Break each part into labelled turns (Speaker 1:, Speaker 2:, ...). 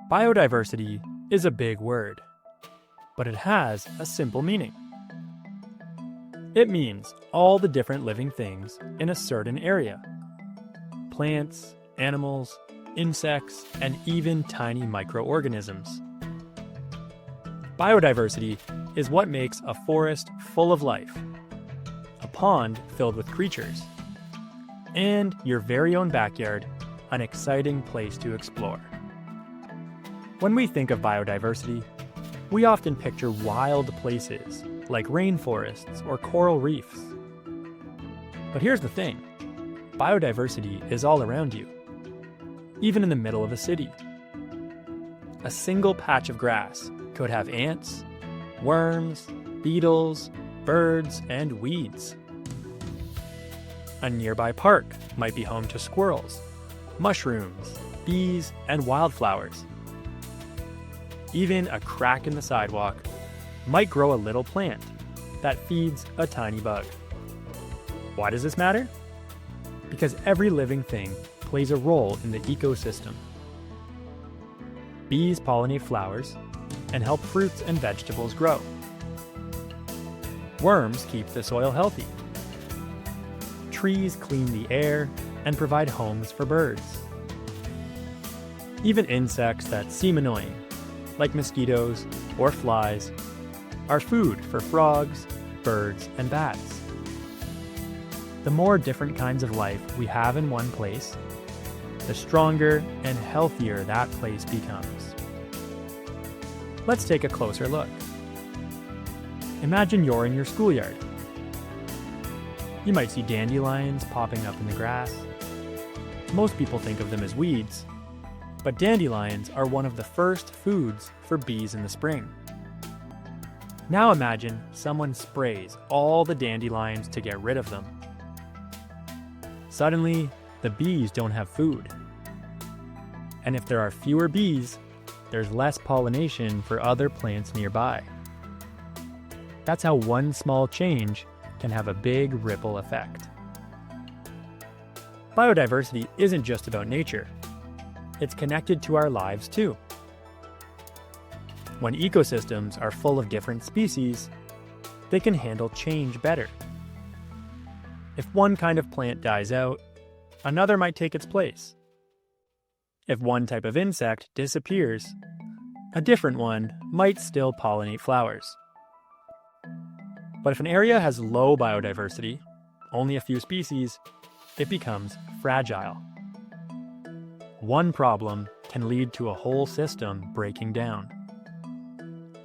Speaker 1: Biodiversity is a big word, but it has a simple meaning. It means all the different living things in a certain area. Plants, animals, insects, and even tiny microorganisms. Biodiversity is what makes a forest full of life, a pond filled with creatures, and your very own backyard an exciting place to explore. When we think of biodiversity, we often picture wild places like rainforests or coral reefs. But here's the thing, biodiversity is all around you, even in the middle of a city. A single patch of grass could have ants, worms, beetles, birds, and weeds. A nearby park might be home to squirrels, mushrooms, bees, and wildflowers. Even a crack in the sidewalk might grow a little plant that feeds a tiny bug. Why does this matter? Because every living thing plays a role in the ecosystem. Bees pollinate flowers and help fruits and vegetables grow. Worms keep the soil healthy. Trees clean the air and provide homes for birds. Even insects that seem annoying, like mosquitoes or flies, are food for frogs, birds, and bats. The more different kinds of life we have in one place, the stronger and healthier that place becomes. Let's take a closer look. Imagine you're in your schoolyard. You might see dandelions popping up in the grass. Most people think of them as weeds, but dandelions are one of the first foods for bees in the spring. Now imagine someone sprays all the dandelions to get rid of them. Suddenly, the bees don't have food. And if there are fewer bees, there's less pollination for other plants nearby. That's how one small change can have a big ripple effect. Biodiversity isn't just about nature. It's connected to our lives too. When ecosystems are full of different species, they can handle change better. If one kind of plant dies out, another might take its place. If one type of insect disappears, a different one might still pollinate flowers. But if an area has low biodiversity, only a few species, it becomes fragile. One problem can lead to a whole system breaking down.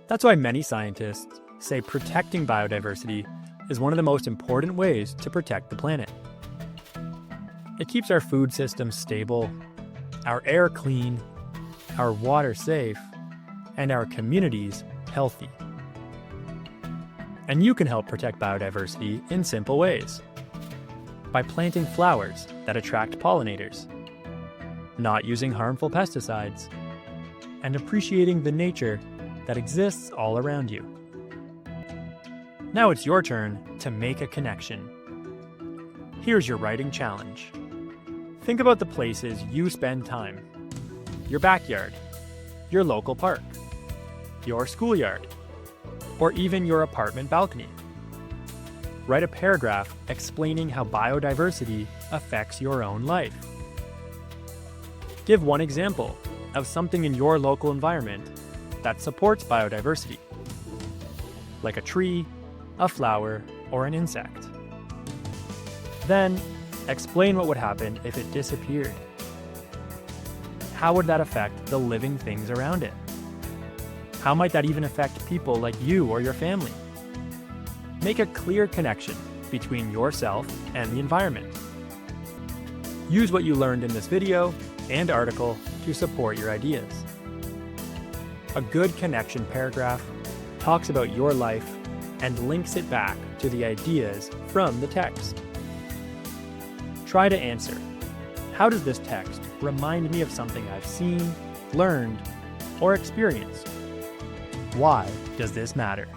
Speaker 1: That's why many scientists say protecting biodiversity is one of the most important ways to protect the planet. It keeps our food system stable, our air clean, our water safe, and our communities healthy. And you can help protect biodiversity in simple ways. By planting flowers that attract pollinators, not using harmful pesticides, and appreciating the nature that exists all around you. Now it's your turn to make a connection. Here's your writing challenge. Think about the places you spend time. Your backyard, your local park, your schoolyard, or even your apartment balcony. Write a paragraph explaining how biodiversity affects your own life. Give one example of something in your local environment that supports biodiversity, like a tree, a flower, or an insect. Then, explain what would happen if it disappeared. How would that affect the living things around it? How might that even affect people like you or your family? Make a clear connection between yourself and the environment. Use what you learned in this video and article to support your ideas. A good connection paragraph talks about your life and links it back to the ideas from the text. Try to answer, how does this text remind me of something I've seen, learned, or experienced? Why does this matter?